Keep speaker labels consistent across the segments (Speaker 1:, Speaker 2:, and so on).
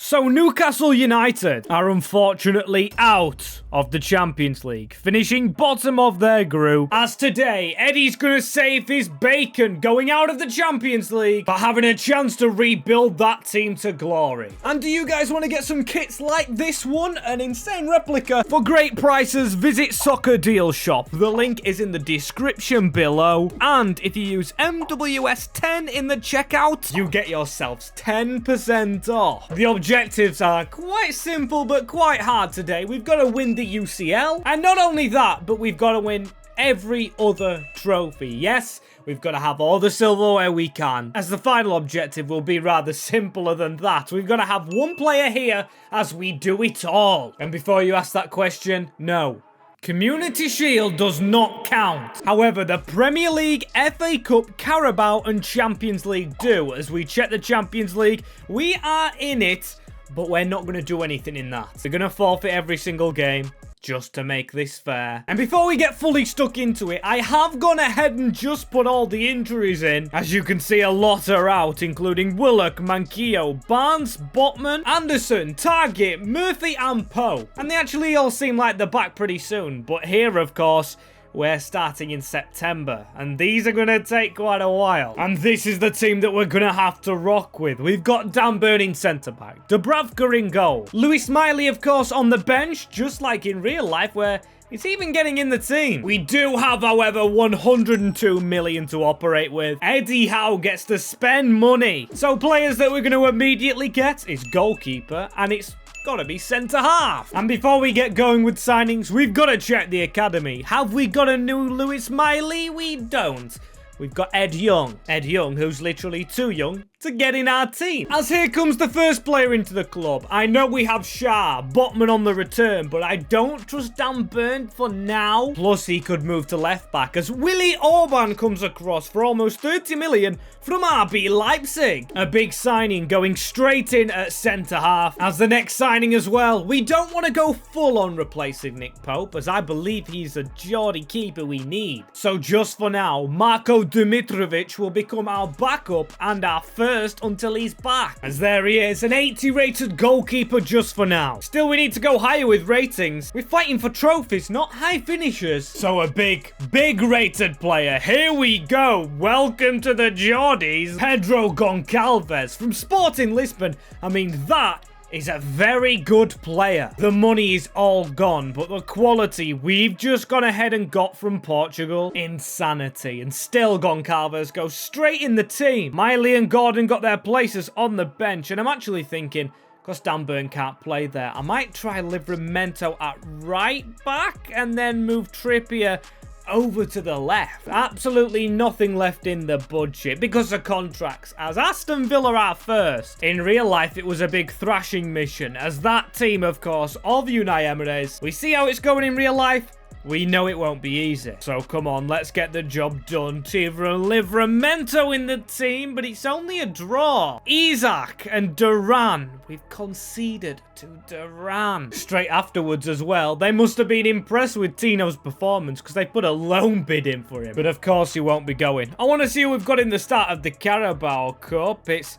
Speaker 1: So Newcastle United are unfortunately out of the Champions League, finishing bottom of their group. As today, Eddie's gonna save his bacon going out of the Champions League, but having a chance to rebuild that team to glory. And do you guys want to get some kits like this one? An insane replica for great prices? Visit Soccer Deal Shop. The link is in the description below. And if you use MWS10 in the checkout, you get yourselves 10% off. The objectives are quite simple but quite hard today. We've got to win the UCL, and not only that, but we've got to win every other trophy. Yes, we've got to have all the silverware we can, as the final objective will be rather simpler than that. We've got to have one player here as we do it all. And before you ask that question, no. Community Shield does not count. However, the Premier League, FA Cup, Carabao and Champions League do. As we check the Champions League, we are in it, but we're not going to do anything in that. We're going to forfeit every single game just to make this fair. And before we get fully stuck into it, I have gone ahead and just put all the injuries in. As you can see, a lot are out, including Willock, Manquillo, Barnes, Botman, Anderson, Target, Murphy and Poe. And they actually all seem like they're back pretty soon. But here, of course, we're starting in September, and these are going to take quite a while. And this is the team that we're going to have to rock with. We've got Dan Burn in centre-back, Dubravka in goal, Lewis Miley, of course, on the bench, just like in real life, where it's even getting in the team. We do have, however, 102 million to operate with. Eddie Howe gets to spend money. So players that we're going to immediately get is goalkeeper, and it's gotta be centre half. And before we get going with signings, we've got to check the academy. Have we got a new Lewis Miley? We don't. We've got Ed Young. Ed Young, who's literally too young to get in our team. As here comes the first player into the club. I know we have Shah, Botman on the return, but I don't trust Dan Burn for now. Plus, he could move to left back as Willy Orban comes across for almost 30 million from RB Leipzig. A big signing going straight in at centre half. As the next signing as well, we don't want to go full on replacing Nick Pope, as I believe he's a Geordie keeper we need. So just for now, Marko Dimitrovic will become our backup and our first until he's back. As there he is, an 80 rated goalkeeper just for now. Still, we need to go higher with ratings. We're fighting for trophies, not high finishers. So a big rated player. Here we go. Welcome to the Geordies. Pedro Goncalves from Sporting Lisbon. I mean, that is a very good player. The money is all gone, but the quality we've just gone ahead and got from Portugal, insanity. And still Goncalves goes straight in the team. Miley and Gordon got their places on the bench, and I'm actually thinking, because Dan Burn can't play there, I might try Livramento at right back and then move Trippier over to the left. Absolutely nothing left in the budget because of contracts, as Aston Villa are first. In real life, it was a big thrashing mission, as that team, of course, of Unai Emery's. We see how it's going in real life. We know it won't be easy. So come on, let's get the job done. Livramento in the team, but it's only a draw. Isaac and Duran. We've conceded to Duran. Straight afterwards as well, they must have been impressed with Tino's performance because they put a loan bid in for him. But of course he won't be going. I want to see who we've got in the start of the Carabao Cup. It's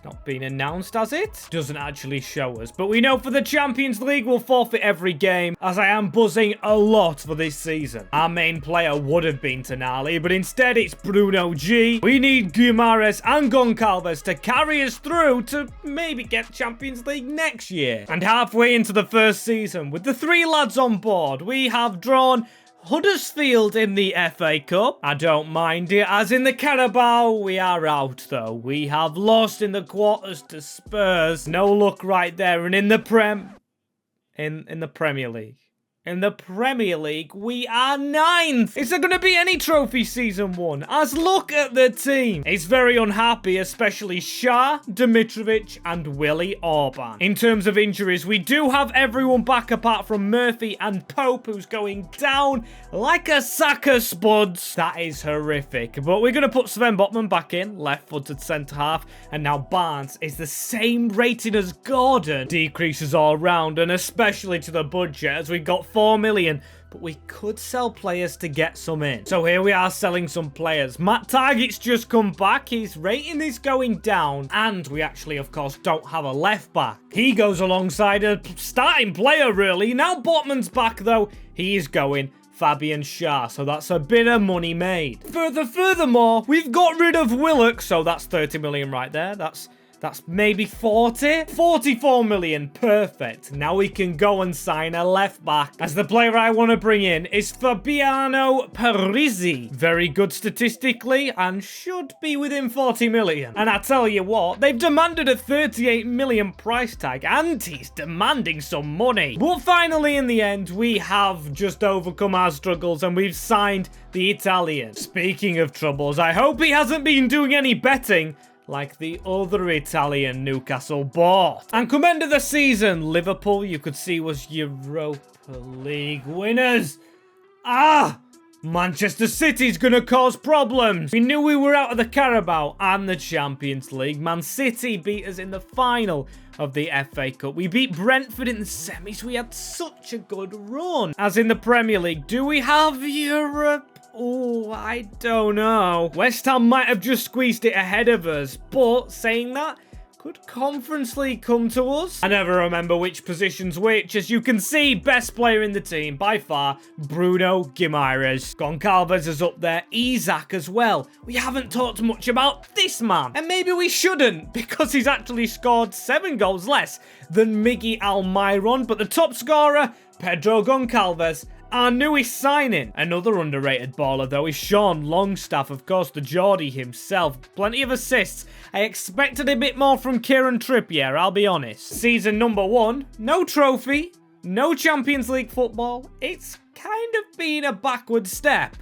Speaker 1: not been announced, has it? Doesn't actually show us. But we know for the Champions League, we'll forfeit every game, as I am buzzing a lot for this season. Our main player would have been Tonali, but instead it's Bruno G. We need Guimaraes and Goncalves to carry us through to maybe get Champions League next year. And halfway into the first season, with the three lads on board, we have drawn Huddersfield in the FA Cup. I don't mind it, as in the Carabao, we are out though. We have lost in the quarters to Spurs. No luck right there. And in the Premier League. In the Premier League, we are 9th. Is there going to be any trophy season 1? As look at the team. It's very unhappy, especially Shah, Dimitrovic, and Willy Orban. In terms of injuries, we do have everyone back apart from Murphy and Pope, who's going down like a sack of spuds. That is horrific. But we're going to put Sven Botman back in, left-footed centre-half. And now Barnes is the same rating as Gordon. Decreases all round, and especially to the budget, as we got 4 million but we could sell players to get some in. So here we are selling some players. Matt Target's just come back. His rating is going down, and we actually, of course, don't have a left back. He goes alongside a starting player, really. Now Botman's back, though. He is going Fabian Schär, so that's a bit of money made. Furthermore, we've got rid of Willock, so that's 30 million right there. That's maybe 40? 44 million. Perfect. Now we can go and sign a left back. As the player I want to bring in is Fabiano Parisi. Very good statistically and should be within 40 million. And I tell you what, they've demanded a 38 million price tag and he's demanding some money. But finally, in the end, we have just overcome our struggles and we've signed the Italian. Speaking of troubles, I hope he hasn't been doing any betting like the other Italian Newcastle bought. And come end of the season, Liverpool, you could see, was Europa League winners. Manchester City's gonna cause problems. We knew we were out of the Carabao and the Champions League. Man City beat us in the final of the FA Cup. We beat Brentford in the semis. We had such a good run. As in the Premier League, do we have Europe? Oh, I don't know. West Ham might have just squeezed it ahead of us, but saying that, could Conference League come to us? I never remember which position's which. As you can see, best player in the team, by far, Bruno Guimaraes. Goncalves is up there, Isaac as well. We haven't talked much about this man. And maybe we shouldn't, because he's actually scored 7 goals less than Miggy Almiron. But the top scorer, Pedro Goncalves, our newest signing. Another underrated baller, though, is Sean Longstaff, of course, the Geordie himself. Plenty of assists. I expected a bit more from Kieran Trippier, I'll be honest. Season number 1, no trophy, no Champions League football. It's kind of been a backward step,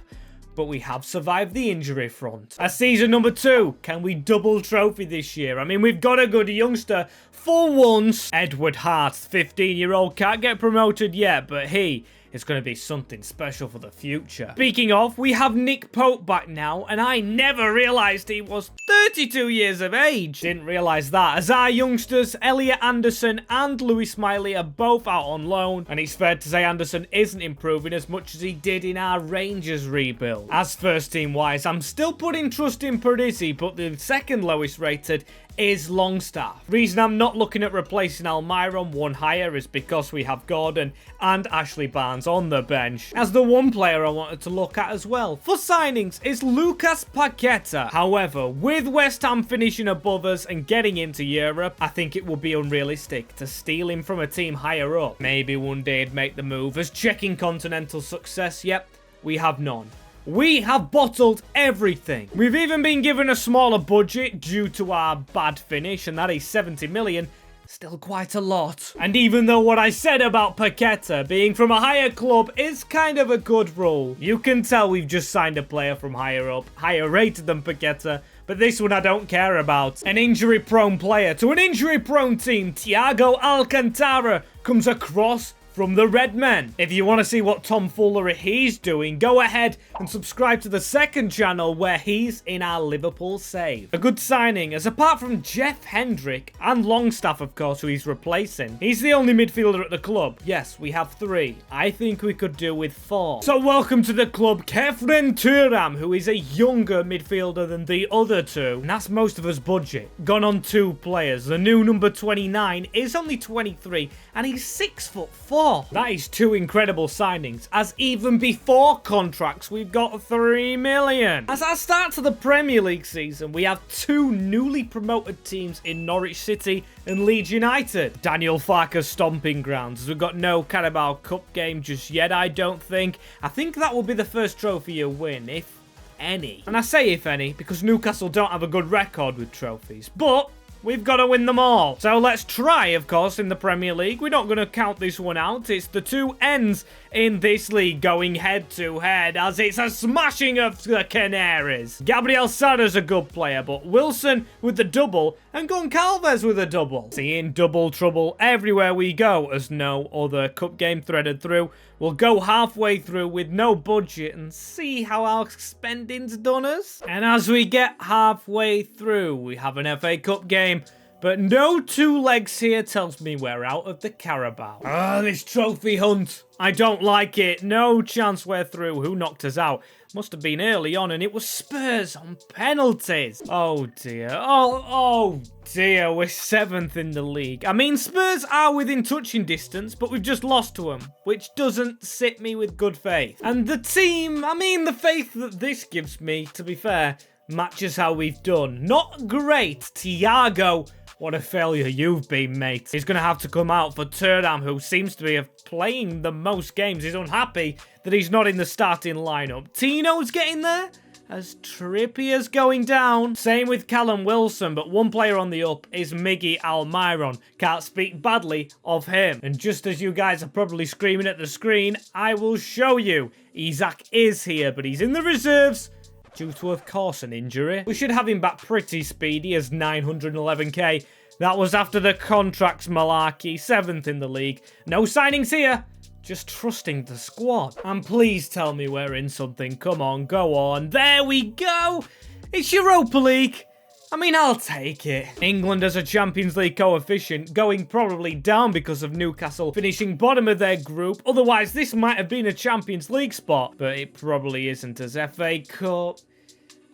Speaker 1: but we have survived the injury front. As season number 2, can we double trophy this year? I mean, we've got a good youngster for once. Edward Hart, 15-year-old, can't get promoted yet, but he is going to be something special for the future. Speaking of, we have Nick Pope back now, and I never realised he was 32 years of age. Didn't realise that, as our youngsters, Elliot Anderson and Louis Smiley, are both out on loan, and it's fair to say Anderson isn't improving as much as he did in our Rangers rebuild. As first team wise, I'm still putting trust in Parisi, but the second lowest rated is Longstaff. Reason I'm not looking at replacing Almiron one higher is because we have Gordon and Ashley Barnes on the bench. As the one player I wanted to look at as well for signings is Lucas Paqueta. However, with West Ham finishing above us and getting into Europe, I think it would be unrealistic to steal him from a team higher up. Maybe one day he'd make the move, as checking continental success, yep, we have none. We have bottled everything. We've even been given a smaller budget due to our bad finish, and that is 70 million. Still quite a lot. And even though what I said about Paqueta being from a higher club is kind of a good rule, you can tell we've just signed a player from higher up, higher rated than Paqueta, but this one I don't care about. An injury-prone player to an injury-prone team. Thiago Alcantara comes across from the Redmen. If you want to see what tomfoolery he's doing, go ahead and subscribe to the second channel where he's in our Liverpool save. A good signing, as apart from Jeff Hendrick and Longstaff, of course, who he's replacing, he's the only midfielder at the club. Yes, we have 3. I think we could do with 4. So welcome to the club, Kefren Turam, who is a younger midfielder than the other 2. And that's most of his budget. Gone on 2 players. The new number 29 is only 23, and he's 6'4". That is 2 incredible signings, as even before contracts, we've got 3 million. As our start to the Premier League season, we have 2 newly promoted teams in Norwich City and Leeds United. Daniel Farke's stomping grounds, as we've got no Carabao Cup game just yet, I don't think. I think that will be the first trophy you win, if any. And I say if any, because Newcastle don't have a good record with trophies, but we've got to win them all. So let's try, of course, in the Premier League. We're not going to count this one out. It's the 2 ends in this league going head-to-head, as it's a smashing of the Canaries. Gabriel Sara's a good player, but Wilson with the double and Goncalves with a double. Seeing double trouble everywhere we go, as no other cup game threaded through. We'll go halfway through with no budget and see how our spending's done us. And as we get halfway through, we have an FA Cup game But no 2 legs here tells me we're out of the Carabao. Ah, this trophy hunt. I don't like it. No chance we're through. Who knocked us out? Must have been early on, and it was Spurs on penalties. Oh, dear. Oh, dear. We're 7th in the league. I mean, Spurs are within touching distance, but we've just lost to them, which doesn't sit me with good faith. And the team, I mean, the faith that this gives me, to be fair, matches how we've done. Not great. Thiago, what a failure you've been, mate. He's going to have to come out for Thuram, who seems to be playing the most games. He's unhappy that he's not in the starting lineup. Tino's getting there as Trippier's going down. Same with Callum Wilson, but one player on the up is Miggy Almiron. Can't speak badly of him. And just as you guys are probably screaming at the screen, I will show you. Isaac is here, but he's in the reserves due to, of course, an injury. We should have him back pretty speedy as 911k. That was after the contracts malarkey, 7th in the league. No signings here, just trusting the squad. And please tell me we're in something. Come on, go on. There we go. It's Europa League. I mean, I'll take it. England has a Champions League coefficient going probably down because of Newcastle finishing bottom of their group. Otherwise, this might have been a Champions League spot, but it probably isn't as FA Cup.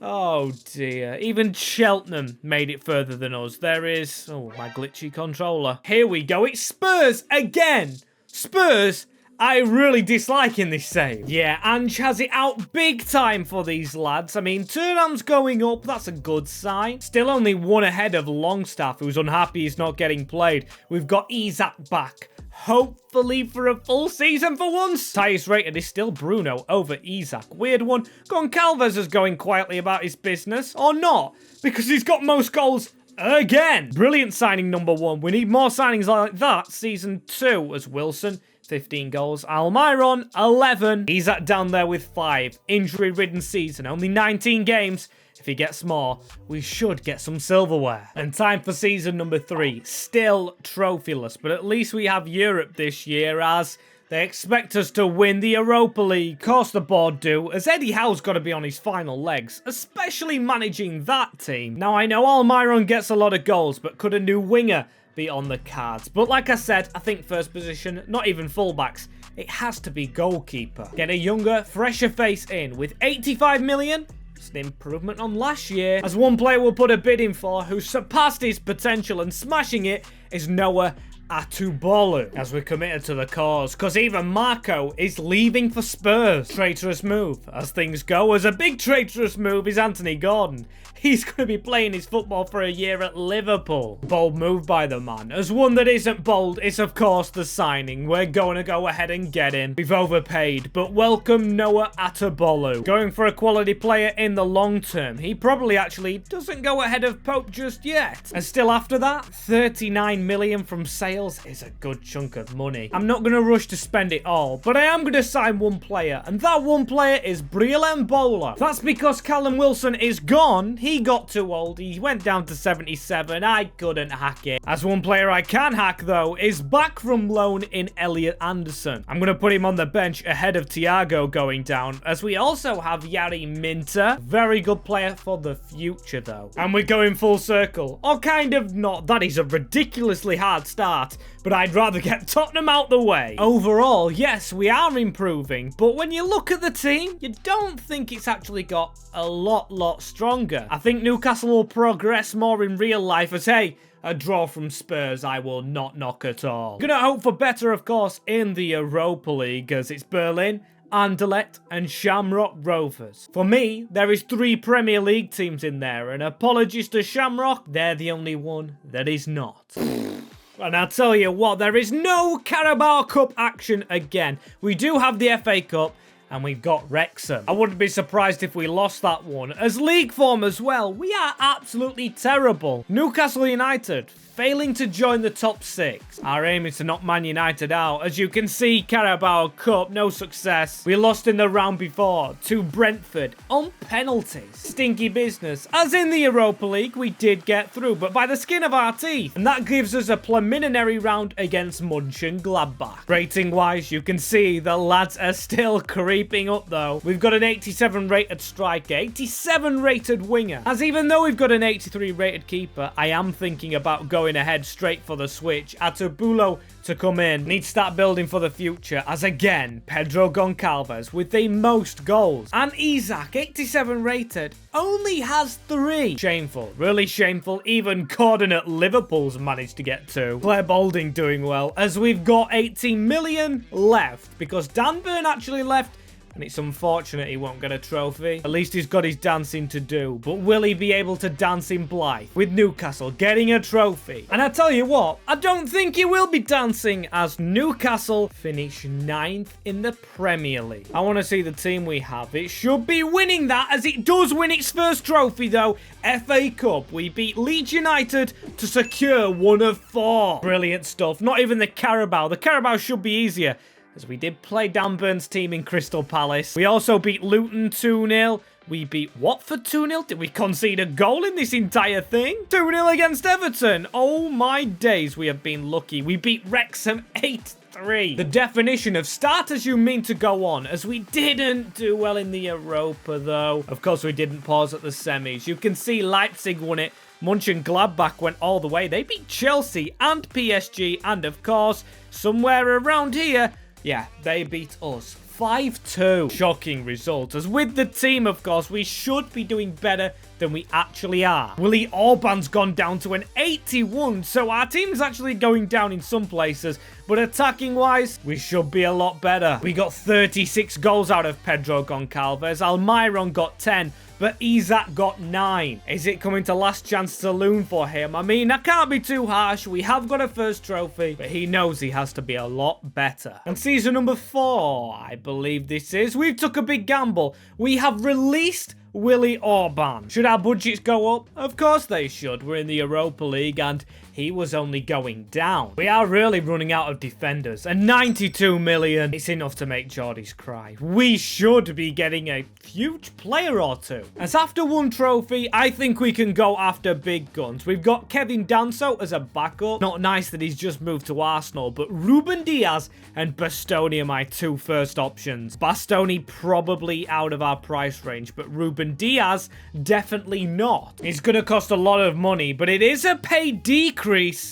Speaker 1: Oh dear, even Cheltenham made it further than us. There is, oh, my glitchy controller. Here we go, it's Spurs again. Spurs, I really dislike in this save. Yeah, Ange has it out big time for these lads. I mean, Thuram's going up, that's a good sign. Still only 1 ahead of Longstaff, who's unhappy he's not getting played. We've got Isaac back. Hopefully for a full season for once. Highest rated is still Bruno over Isaac. Weird one. Goncalves is going quietly about his business. Or not, because he's got most goals again. Brilliant signing number 1. We need more signings like that. Season 2 as Wilson. 15 goals. Almiron, 11. Isaac down there with 5. Injury-ridden season. Only 19 games. If he gets more, we should get some silverware. And time for season number 3. Still trophyless, but at least we have Europe this year as they expect us to win the Europa League. Of course the board do, as Eddie Howe's got to be on his final legs, especially managing that team. Now I know Almiron gets a lot of goals, but could a new winger be on the cards? But like I said, I think first position, not even fullbacks, it has to be goalkeeper. Get a younger, fresher face in with 85 million. It's an improvement on last year. As one player will put a bid in for who surpassed his potential and smashing it is Noah Atubolu, as we're committed to the cause, because even Marco is leaving for Spurs. Traitorous move, as things go. As a big traitorous move is Anthony Gordon. He's going to be playing his football for a year at Liverpool. Bold move by the man. As one that isn't bold is, of course, the signing. We're going to go ahead and get him. We've overpaid, but welcome Noah Atubolu. Going for a quality player in the long term. He probably actually doesn't go ahead of Pope just yet. And still after that, 39 million from sales is a good chunk of money. I'm not going to rush to spend it all, but I am going to sign one player, and that one player is Brielle Mbola. That's because Callum Wilson is gone. He got too old. He went down to 77. I couldn't hack it. As one player I can hack, though, is back from loan in Elliot Anderson. I'm going to put him on the bench ahead of Thiago going down, as we also have Yari Minter. Very good player for the future, though. And we're going full circle. Or kind of not. That is a ridiculously hard start, but I'd rather get Tottenham out the way. Overall, yes, we are improving, but when you look at the team, you don't think it's actually got a lot stronger. I think Newcastle will progress more in real life as, hey, a draw from Spurs I will not knock at all. Gonna hope for better, of course, in the Europa League, as it's Berlin, Anderlecht and Shamrock Rovers. For me, there is 3 Premier League teams in there, and apologies to Shamrock, they're the only one that is not. And I'll tell you what, there is no Carabao Cup action again. We do have the FA Cup, and we've got Wrexham. I wouldn't be surprised if we lost that one. As league form as well, we are absolutely terrible. Newcastle United failing to join the top 6. Our aim is to knock Man United out. As you can see, Carabao Cup, no success. We lost in the round before to Brentford on penalties. Stinky business. As in the Europa League, we did get through, but by the skin of our teeth. And that gives us a preliminary round against Mönchengladbach. Rating-wise, you can see the lads are still career creeping up, though. We've got an 87 rated striker, 87 rated winger. As even though we've got an 83 rated keeper, I am thinking about going ahead straight for the switch. Atabulo to come in. Need to start building for the future, as again, Pedro Goncalves with the most goals. And Isaac, 87 rated, only has 3. Shameful, really shameful. Even Gordon at Liverpool's managed to get 2. Claire Balding doing well, as we've got 18 million left, because Dan Burn actually left, and it's unfortunate he won't get a trophy. At least he's got his dancing to do. But will he be able to dance in Blythe with Newcastle getting a trophy? And I tell you what, I don't think he will be dancing, as Newcastle finish 9th in the Premier League. I want to see the team we have. It should be winning that, as it does win its first trophy though. FA Cup. We beat Leeds United to secure 1 of 4. Brilliant stuff. Not even the Carabao. The Carabao should be easier, as we did play Dan Burn's team in Crystal Palace. We also beat Luton 2-0. We beat Watford 2-0. Did we concede a goal in this entire thing? 2-0 against Everton. Oh my days, we have been lucky. We beat Wrexham 8-3. The definition of start as you mean to go on, as we didn't do well in the Europa though. Of course, we didn't pause at the semis. You can see Leipzig won it. Mönchengladbach went all the way. They beat Chelsea and PSG, and of course, somewhere around here, yeah, they beat us 5-2. Shocking result, as with the team, of course, we should be doing better than we actually are. Willie Orban's gone down to an 81, so our team's actually going down in some places, but attacking-wise, we should be a lot better. We got 36 goals out of Pedro Goncalves. Almiron got 10. But Isaac got 9. Is it coming to last chance saloon for him? I mean, I can't be too harsh. We have got a first trophy, but he knows he has to be a lot better. And season number 4, I believe this is, we've took a big gamble. We have released Willie Orban. Should our budgets go up? Of course they should. We're in the Europa League and he was only going down. We are really running out of defenders, and 92 million, it's enough to make Geordies cry. We should be getting a huge player or two. As after 1 trophy, I think we can go after big guns. We've got Kevin Danso as a backup. Not nice that he's just moved to Arsenal, but Ruben Diaz and Bastoni are my 2 first options. Bastoni probably out of our price range, but Ruben Diaz definitely not. It's going to cost a lot of money, but it is a pay decrease.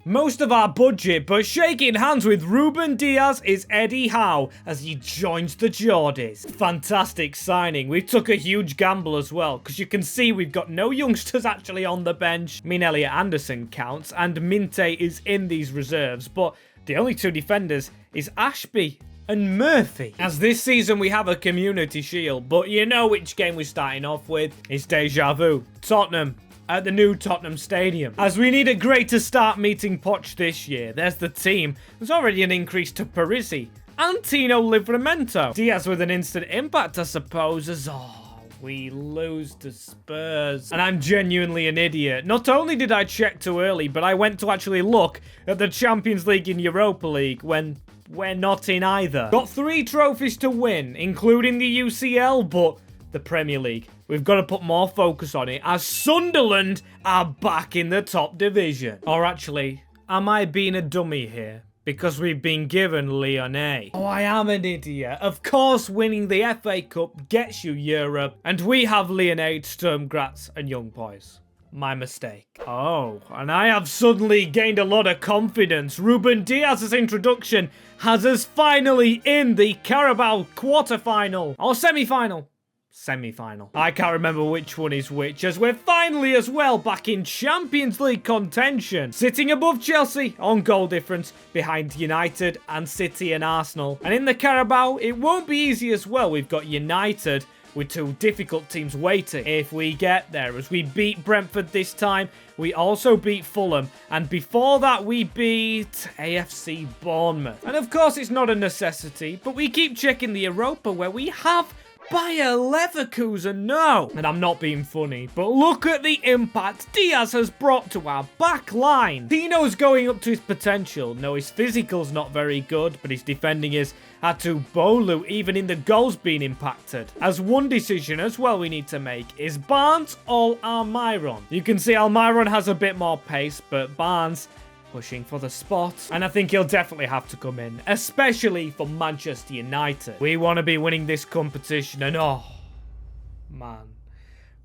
Speaker 1: Most of our budget, but shaking hands with Ruben Diaz is Eddie Howe as he joins the Geordies. Fantastic signing. We took a huge gamble as well, because you can see we've got no youngsters actually on the bench. I mean, Elliot Anderson counts, and Minte is in these reserves, but the only 2 defenders is Ashby and Murphy. As this season we have a community shield, but you know which game we're starting off with. It's deja vu. Tottenham at the new Tottenham Stadium, as we need a greater start meeting Poch this year. There's the team. There's already an increase to Parisi and Tino Livramento. Diaz with an instant impact, I suppose, as we lose to Spurs. And I'm genuinely an idiot. Not only did I check too early, but I went to actually look at the Champions League and Europa League when we're not in either. Got 3 trophies to win, including the UCL, but the Premier League, we've got to put more focus on it, as Sunderland are back in the top division. Or actually, am I being a dummy here? Because we've been given Lyonnais. Oh, I am an idiot. Of course, winning the FA Cup gets you Europe, and we have Lyonnais, Sturm Graz, and Young Boys. My mistake. Oh, and I have suddenly gained a lot of confidence. Ruben Diaz's introduction has us finally in the Carabao quarter-final. Or semi-final. Semi-final. I can't remember which one is which, as we're finally as well back in Champions League contention, sitting above Chelsea on goal difference, behind United and City and Arsenal. And in the Carabao, it won't be easy as well. We've got United with 2 difficult teams waiting if we get there, as we beat Brentford this time. We also beat Fulham, and before that we beat AFC Bournemouth. And of course it's not a necessity, but we keep checking the Europa, where we have Bayer Leverkusen, no. And I'm not being funny, but look at the impact Diaz has brought to our back line. Tino's going up to his potential. No, his physical's not very good, but his defending is. Atubolu, even in the goals, being impacted. As one decision as well we need to make is Barnes or Almiron. You can see Almiron has a bit more pace, but Barnes pushing for the spot. And I think he'll definitely have to come in, especially for Manchester United. We want to be winning this competition, and oh, man.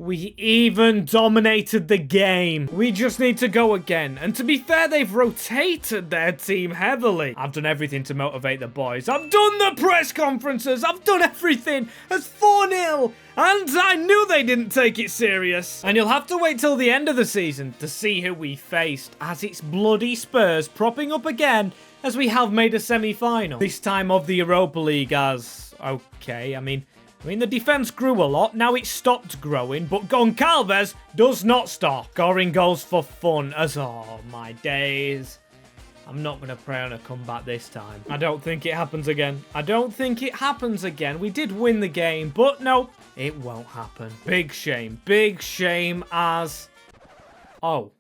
Speaker 1: We even dominated the game. We just need to go again. And to be fair, they've rotated their team heavily. I've done everything to motivate the boys. I've done the press conferences. I've done everything. It's 4-0. And I knew they didn't take it serious. And you'll have to wait till the end of the season to see who we faced, as it's bloody Spurs propping up again as we have made a semi-final. This time of the Europa League as, okay, I mean, the defense grew a lot, now it's stopped growing, but Goncalves does not stop. Scoring goals for fun as, oh my days. I'm not going to pray on a comeback this time. I don't think it happens again. I don't think it happens again. We did win the game, but no, it won't happen. Big shame as... Oh,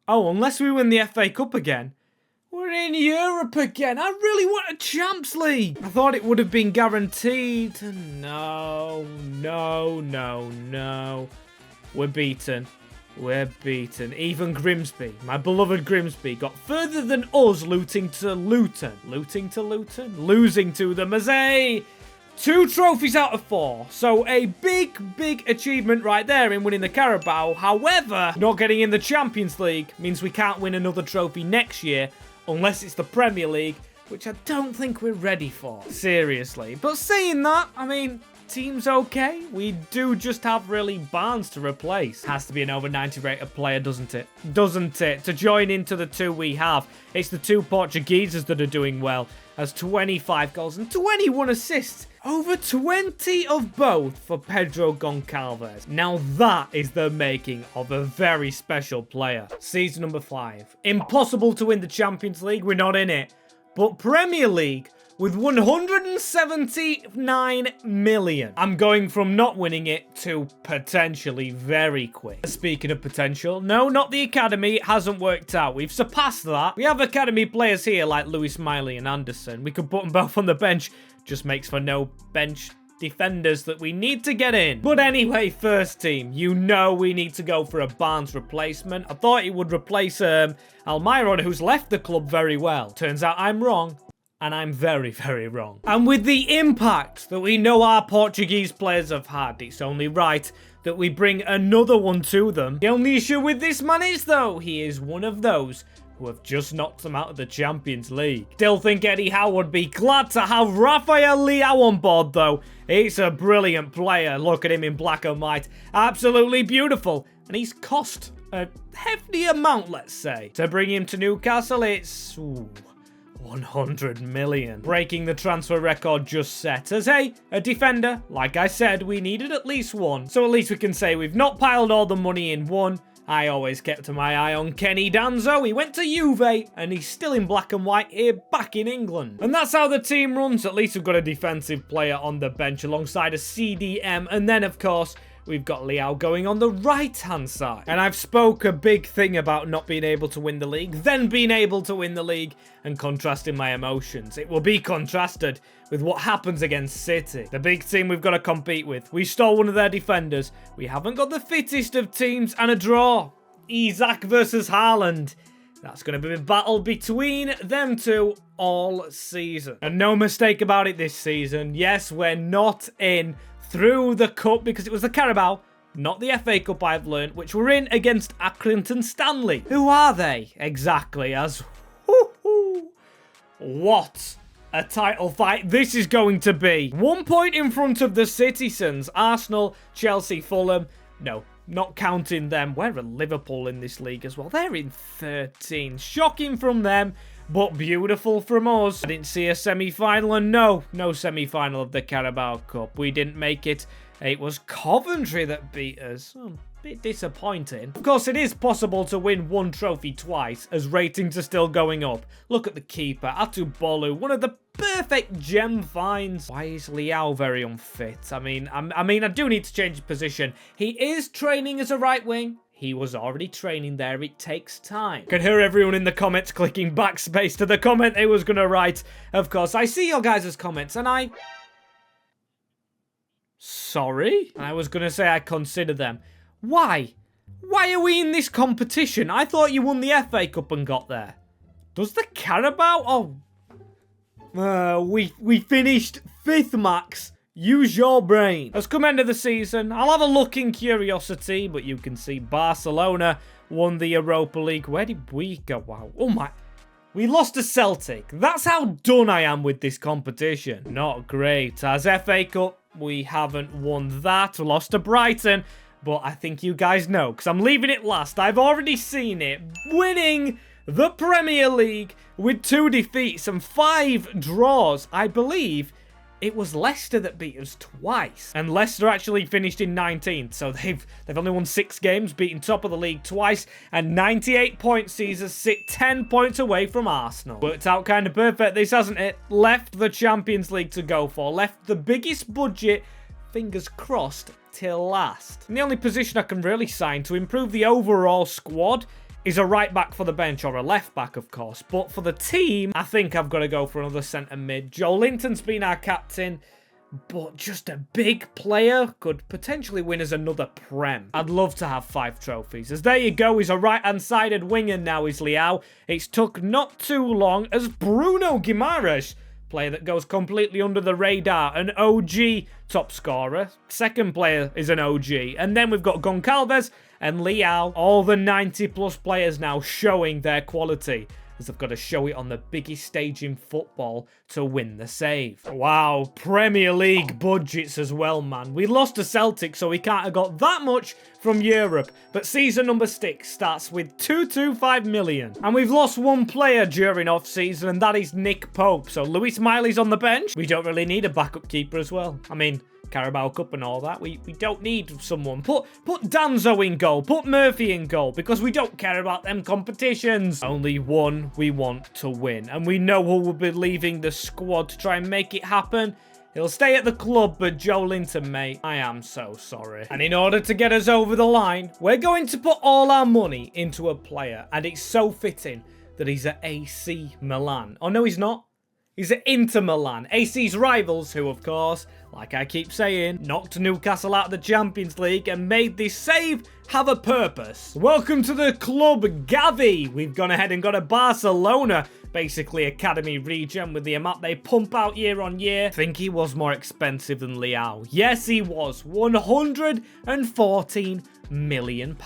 Speaker 1: unless we win the FA Cup again. We're in Europe again. I really want a Champs League. I thought it would have been guaranteed. No. We're beaten. Even Grimsby, my beloved Grimsby, got further than us losing to them as a 2 trophies out of 4. So a big achievement right there in winning the Carabao. However, not getting in the Champions League means we can't win another trophy next year. Unless it's the Premier League, which I don't think we're ready for. Seriously. But saying that, I mean, team's okay. We do just have really Barnes to replace. Has to be an over 90 rated player, doesn't it? To join into the 2 we have. It's the 2 Portugueses that are doing well. As 25 goals and 21 assists. Over 20 of both for Pedro Goncalves. Now that is the making of a very special player. Season number 5. Impossible to win the Champions League. We're not in it. But Premier League with 179 million. I'm going from not winning it to potentially very quick. Speaking of potential, no, not the academy. It hasn't worked out. We've surpassed that. We have academy players here like Lewis Miley and Anderson. We could put them both on the bench. Just makes for no bench defenders that we need to get in. But anyway, first team, you know we need to go for a Barnes replacement. I thought he would replace Almiron, who's left the club very well. Turns out I'm wrong. And I'm very wrong. And with the impact that we know our Portuguese players have had, it's only right that we bring another one to them. The only issue with this man is, though, he is one of those who have just knocked them out of the Champions League. Still think Eddie Howe would be glad to have Rafael Leao on board, though. He's a brilliant player. Look at him in black and white. Absolutely beautiful. And he's cost a hefty amount, let's say. To bring him to Newcastle, it's... 100 million. Breaking the transfer record just set. As a defender, like I said, we needed at least one. So at least we can say we've not piled all the money in one. I always kept my eye on Kenny Danzo. He went to Juve, and he's still in black and white here back in England. And that's how the team runs. At least we've got a defensive player on the bench alongside a CDM. And then, of course, we've got Leao going on the right-hand side. And I've spoke a big thing about not being able to win the league, then being able to win the league, and contrasting my emotions. It will be contrasted with what happens against City, the big team we've got to compete with. We stole one of their defenders. We haven't got the fittest of teams, and a draw. Isaac versus Haaland. That's going to be a battle between them two all season. And no mistake about it this season. Yes, we're not in through the cup because it was the Carabao, not the FA Cup I've learned, which we're in against Accrington Stanley. Who are they exactly? As what a title fight this is going to be. 1 point in front of the Citizens. Arsenal, Chelsea, Fulham. No, not counting them. We're at Liverpool in this league as well. They're in 13. Shocking from them, but beautiful from us. I didn't see a semi-final, and no semi-final of the Carabao Cup. We didn't make it. It was Coventry that beat us. A bit disappointing. Of course, it is possible to win one trophy twice, as ratings are still going up. Look at the keeper, Atubolu, one of the perfect gem finds. Why is Leao very unfit? I mean, I do need to change his position. He is training as a right wing. He was already training there. It takes time. Can hear everyone in the comments clicking backspace to the comment they was going to write. Of course, I see your guys' comments, and sorry? I was going to say I consider them. Why? Why are we in this competition? I thought you won the FA Cup and got there. Does the Carabao? Oh. We finished 5th, Max. Use your brain. As come end of the season, I'll have a look in curiosity, but you can see Barcelona won the Europa League. Where did we go? Wow. Oh my. We lost to Celtic. That's how done I am with this competition. Not great. As FA Cup, we haven't won that. We lost to Brighton. But I think you guys know, because I'm leaving it last. I've already seen it. Winning the Premier League with 2 defeats and 5 draws. I believe it was Leicester that beat us twice. And Leicester actually finished in 19th. So they've only won 6 games, beaten top of the league twice. And 98 points sees us sit 10 points away from Arsenal. Worked out kind of perfect, this, hasn't it? Left the Champions League to go for. Left the biggest budget, fingers crossed, till last. And the only position I can really sign to improve the overall squad is a right back for the bench, or a left back, of course. But for the team, I think I've got to go for another centre mid. Joelinton's been our captain, but just a big player could potentially win us another Prem. I'd love to have 5 trophies. As there you go, he's a right-hand-sided winger now, is Howe. It's took not too long as Bruno Guimaraes, player that goes completely under the radar, an OG top scorer. Second player is an OG. And then we've got Goncalves and Howe, all the 90-plus players now showing their quality, as they've got to show it on the biggest stage in football to win the save. Wow, Premier League budgets as well, man. We lost to Celtic, so we can't have got that much from Europe. But season number 6 starts with 225 million. And we've lost 1 player during off-season, and that is Nick Pope. So Luis Miley's on the bench. We don't really need a backup keeper as well. I mean, Carabao Cup and all that. We don't need someone. Put Danzo in goal. Put Murphy in goal, because we don't care about them competitions. Only one we want to win. And we know who will be leaving the squad to try and make it happen. He'll stay at the club, but Joelinton, mate, I am so sorry. And in order to get us over the line, we're going to put all our money into a player. And it's so fitting that he's at AC Milan. Oh, no, he's not. He's at Inter Milan, AC's rivals, who, of course, like I keep saying, knocked Newcastle out of the Champions League and made this save have a purpose. Welcome to the club, Gavi. We've gone ahead and got a Barcelona, basically academy region, with the amount they pump out year on year. I think he was more expensive than Howe. Yes, he was. £114 million.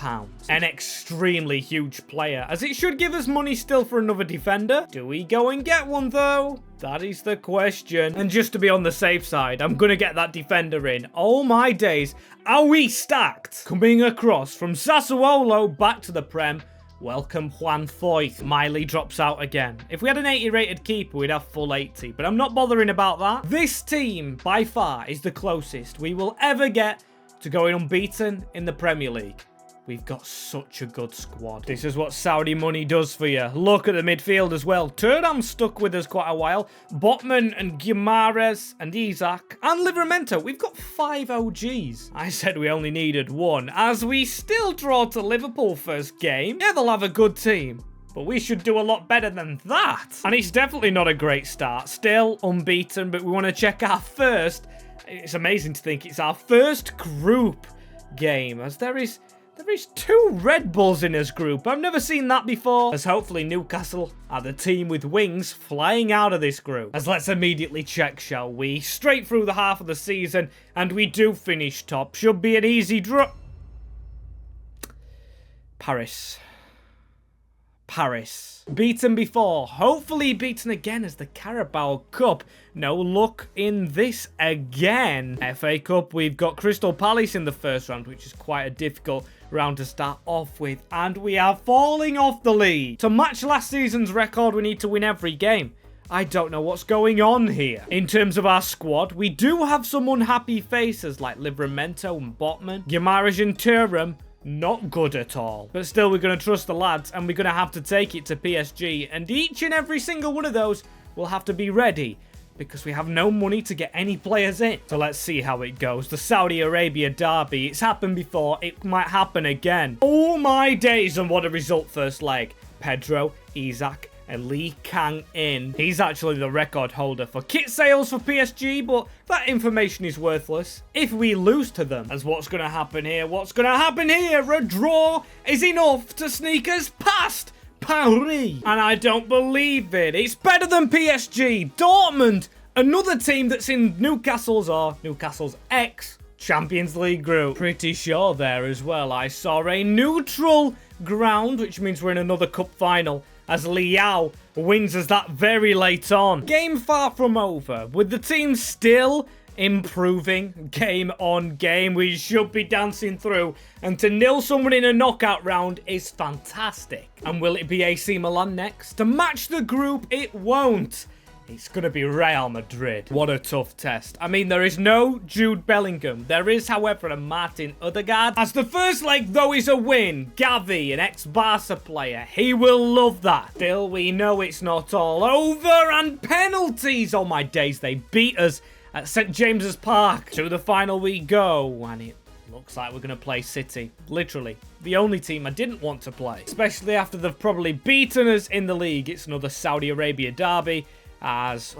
Speaker 1: An extremely huge player, as it should give us money still for another defender. Do we go and get one, though? That is the question. And just to be on the safe side, I'm going to get that defender in. Oh my days, are we stacked? Coming across from Sassuolo back to the Prem, welcome Juan Foyth. Miley drops out again. If we had an 80 rated keeper, we'd have full 80, but I'm not bothering about that. This team, by far, is the closest we will ever get to going unbeaten in the Premier League. We've got such a good squad. This is what Saudi money does for you. Look at the midfield as well. Thuram's stuck with us quite a while. Botman and Guimaraes and Isaac and Livramento. We've got 5 OGs. I said we only needed 1, as we still draw to Liverpool first game. Yeah, they'll have a good team, but we should do a lot better than that. And it's definitely not a great start. Still unbeaten, but we want to check our first. It's amazing to think it's our first group game, as there is 2 Red Bulls in this group. I've never seen that before, as hopefully Newcastle are the team with wings flying out of this group. As let's immediately check, shall we? Straight through the half of the season, and we do finish top. Should be an easy draw. Paris. Beaten before, hopefully beaten again as the Carabao Cup. No luck in this again. FA Cup, we've got Crystal Palace in the first round, which is quite a difficult round to start off with. And we are falling off the lead. To match last season's record, we need to win every game. I don't know what's going on here. In terms of our squad, we do have some unhappy faces like Livramento and Botman, Guimaraes and Thuram. Not good at all. But still, we're going to trust the lads, and we're going to have to take it to PSG. And each and every single one of those will have to be ready, because we have no money to get any players in. So let's see how it goes. The Saudi Arabia derby. It's happened before. It might happen again. Oh my days, and what a result first leg. Pedro, Isaac, and Lee Kang In. He's actually the record holder for kit sales for PSG, but that information is worthless if we lose to them. As what's going to happen here? What's going to happen here? A draw is enough to sneak us past Paris. And I don't believe it. It's better than PSG. Dortmund, another team that's in Newcastle's ex Champions League group. Pretty sure there as well. I saw a neutral ground, which means we're in another cup final, as Liao wins us that very late on. Game far from over, with the team still improving game on game. We should be dancing through, and to nil someone in a knockout round is fantastic. And will it be AC Milan next? To match the group, it won't. It's going to be Real Madrid. What a tough test. I mean, there is no Jude Bellingham. There is, however, a Martin Odegaard. As the first leg, though, is a win. Gavi, an ex-Barca player, he will love that. Still, we know it's not all over, and penalties. Oh, my days, they beat us at St. James's Park. To the final we go, and it looks like we're going to play City. Literally, the only team I didn't want to play. Especially after they've probably beaten us in the league. It's another Saudi Arabia derby. As,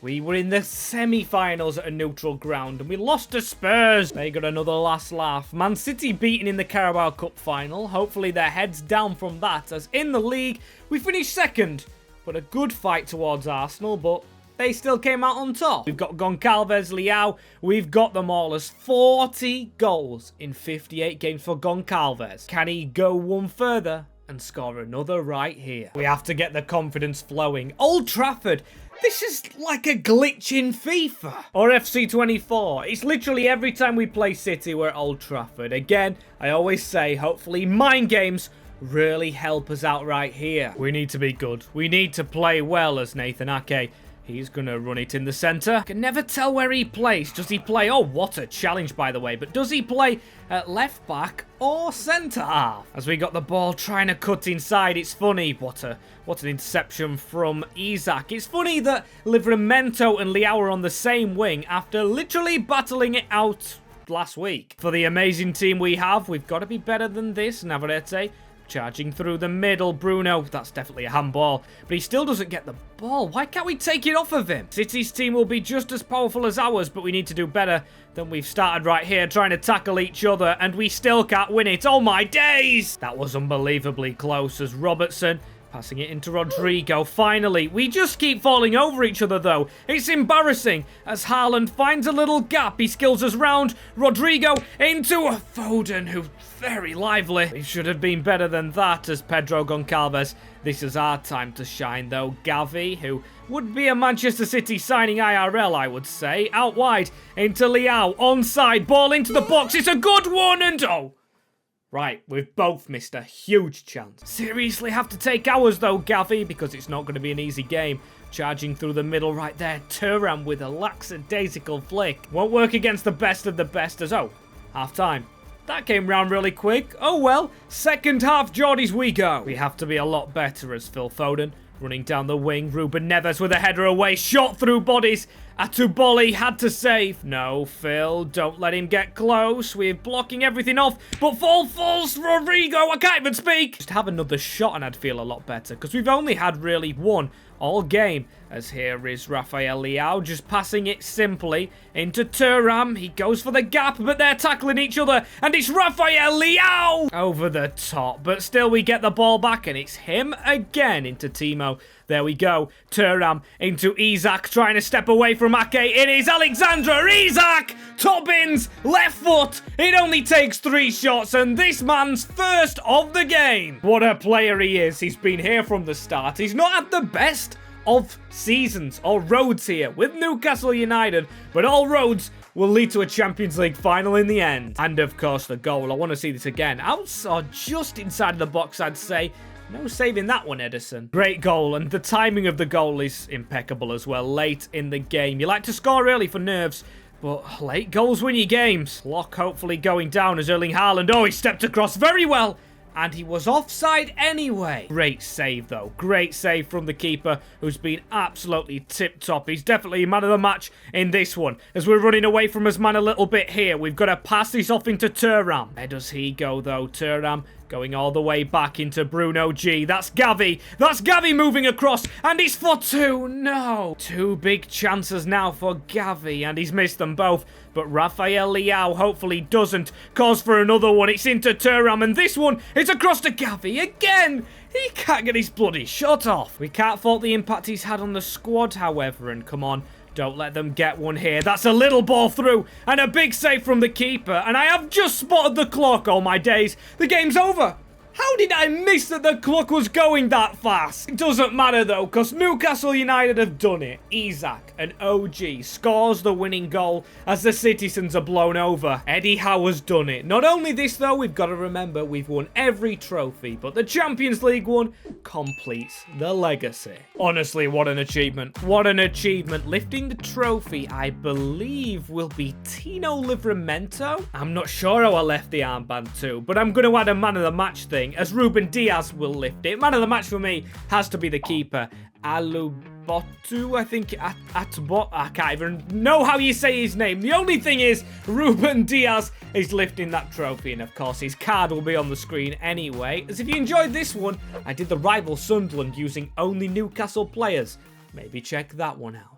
Speaker 1: we were in the semi-finals at a neutral ground and we lost to Spurs. They got another last laugh. Man City beaten in the Carabao Cup final. Hopefully their heads down from that, as in the league we finished second. But a good fight towards Arsenal, but they still came out on top. We've got Goncalves, Liao. We've got them all as 40 goals in 58 games for Goncalves. Can he go one further and score another right here? We have to get the confidence flowing. Old Trafford, this is like a glitch in FIFA or FC24. It's literally every time we play City, we're at Old Trafford. Again, I always say, hopefully mind games really help us out right here. We need to be good. We need to play well, as Nathan Ake. He's going to run it in the centre. Can never tell where he plays. Does he play? Oh, what a challenge, by the way. But does he play at left back or centre half? As we got the ball trying to cut inside. It's funny. What an interception from Isaac. It's funny that Livramento and Liao are on the same wing after literally battling it out last week. For the amazing team we have, we've got to be better than this. Navarrete charging through the middle. Bruno, that's definitely a handball, but he still doesn't get the ball. Why can't we take it off of him? City's team will be just as powerful as ours, but we need to do better than we've started right here, trying to tackle each other, and we still can't win it. Oh my days! That was unbelievably close, as Robertson passing it into Rodrigo. Finally, we just keep falling over each other, though. It's embarrassing as Haaland finds a little gap. He skills us round. Rodrigo into a Foden, who very lively. We should have been better than that, as Pedro Goncalves. This is our time to shine, though. Gavi, who would be a Manchester City signing IRL, I would say. Out wide into Liao. Onside. Ball into the box. It's a good one, and oh. Right, we've both missed a huge chance. Seriously have to take ours, though, Gavi, because it's not going to be an easy game. Charging through the middle right there. Thuram with a lackadaisical flick. Won't work against the best of the best, as, half-time. That came round really quick. Oh, well, second half Geordies we go. We have to be a lot better, as Phil Foden running down the wing. Ruben Neves with a header away. Shot through bodies. Atuboli had to save. No, Phil, don't let him get close. We're blocking everything off. But false Rodrigo. I can't even speak. Just have another shot and I'd feel a lot better, because we've only had really one all game. As here is Rafael Liao just passing it simply into Thuram. He goes for the gap, but they're tackling each other, and it's Rafael Liao over the top. But still, we get the ball back, and it's him again into Timo. There we go. Thuram into Isaac, trying to step away from Ake. It is Alexandra Isaac! Top bins, left foot. It only takes 3 shots, and this man's first of the game. What a player he is. He's been here from the start. He's not at the best of seasons or roads here with Newcastle United, but all roads will lead to a Champions League final in the end. And of course the goal. I want to see this again. Outside, just inside the box, I'd say. No saving that one, Edison. Great goal, and the timing of the goal is impeccable as well. Late in the game. You like to score early for nerves, but late goals win you games. Lock hopefully going down as Erling Haaland. Oh, he stepped across very well. And he was offside anyway. Great save, though. Great save from the keeper, who's been absolutely tip-top. He's definitely man of the match in this one. As we're running away from his man a little bit here, we've got to pass this off into Thuram. Where does he go, though? Thuram Going all the way back into Bruno G. That's Gavi. That's Gavi moving across. And he's for 2. No. 2 big chances now for Gavi. And he's missed them both. But Rafael Leao hopefully doesn't cause for another one. It's into Thuram. And this one is across to Gavi again. He can't get his bloody shot off. We can't fault the impact he's had on the squad, however. And come on. Don't let them get one here. That's a little ball through. And a big save from the keeper. And I have just spotted the clock. Oh my days. The game's over. How did I miss that the clock was going that fast? It doesn't matter though, because Newcastle United have done it. Isaac, an OG, scores the winning goal as the citizens are blown over. Eddie Howe has done it. Not only this though, we've got to remember we've won every trophy, but the Champions League one completes the legacy. Honestly, what an achievement. What an achievement. Lifting the trophy, I believe, will be Tino Livramento. I'm not sure how I left the armband to, but I'm going to add a man of the match thing, as Ruben Diaz will lift it. Man of the match for me has to be the keeper. Alubotu, I think. Atbot. I can't even know how you say his name. The only thing is, Ruben Diaz is lifting that trophy. And of course, his card will be on the screen anyway. As if you enjoyed this one, I did the rival Sunderland using only Newcastle players. Maybe check that one out.